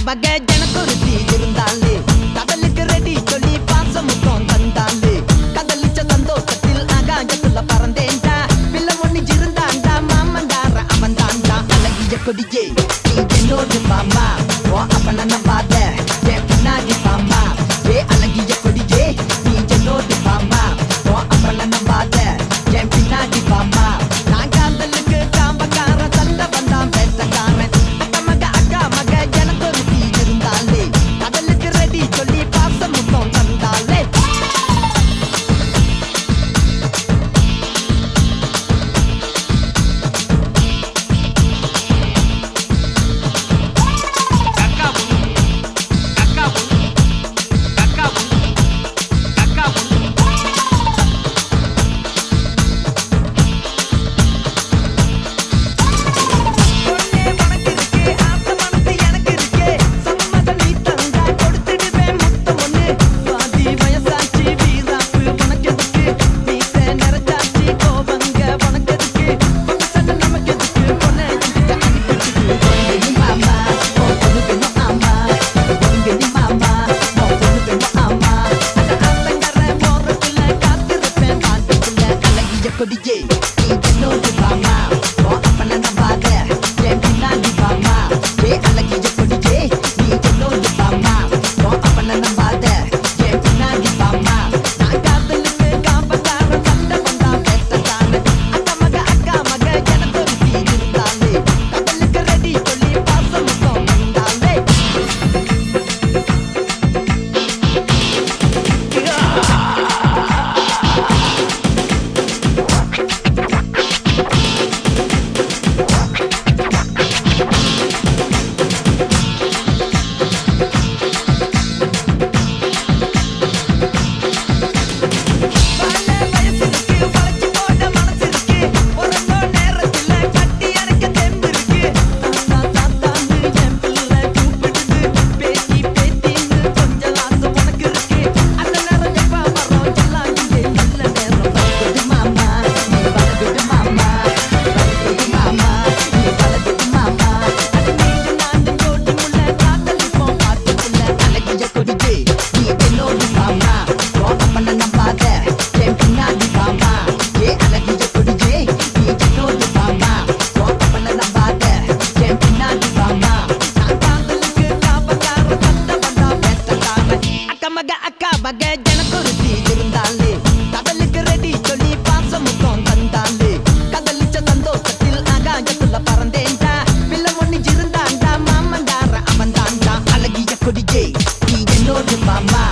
வகை ஜனக்குருத்தி இருந்தாலே கடலுக்கு ரெடி சொல்லி பாசமுத்தம் தந்தாலே கதலிச்ச சந்தோஷத்தில் ஆகாயத்துல பறந்தேன்டா பிள்ளை ஒண்ணு இருந்தாண்டா மாமந்தார அவன் தாண்டா அழகிய கொடியே நீ என்னோடு மாமா ஓ அப்பன நம்பாத என் பின்னாடி பாமா ஏ அழகிய கொடியே நீ என்னோடு மாமா ஓ அப்பன நம்பாத என் பின்னாடி பாமா நான் காதலுக்கு காம்பக்காரன் சண்டை வந்தான் பேசக்காரன் அக்கா மக ஜனக்குருத்தி இருந்தாலே கடலுக்கு ரெடி சொல்லி பாசமுத்தம் தந்தாலே கொடியே நீ என்னோடு பாமா ஓ அப்பன நம்பாத என் பின்னாடி பாமா ஏ அழகிய கொடியே நீ என்னோடு பாமா ஓ அப்பன நம்பாத என் பின்னாடி பாமா நான் காதலுக்கு காம்பக்காரன் சண்டை வந்தா பேசத்தானே அக்கா மக ஜனக்குருத்தி இருந்தாலே கடலுக்கு ரெடி சொல்லி பாசமுத்தம் தந்தாலே வகை ஜனக்குருத்தி இருந்தாலே கடலுக்கு ரெடி சொல்லி பாசமுத்தம் தந்தாலே கதலிச்ச சந்தோஷத்தில் ஆகாயத்துல பறந்தேன்டா பிள்ளை ஒண்ணு இருந்தாண்டா மாமந்தார அவன் தாண்டா அழகிய கொடியே நீ என்னோடு மாமா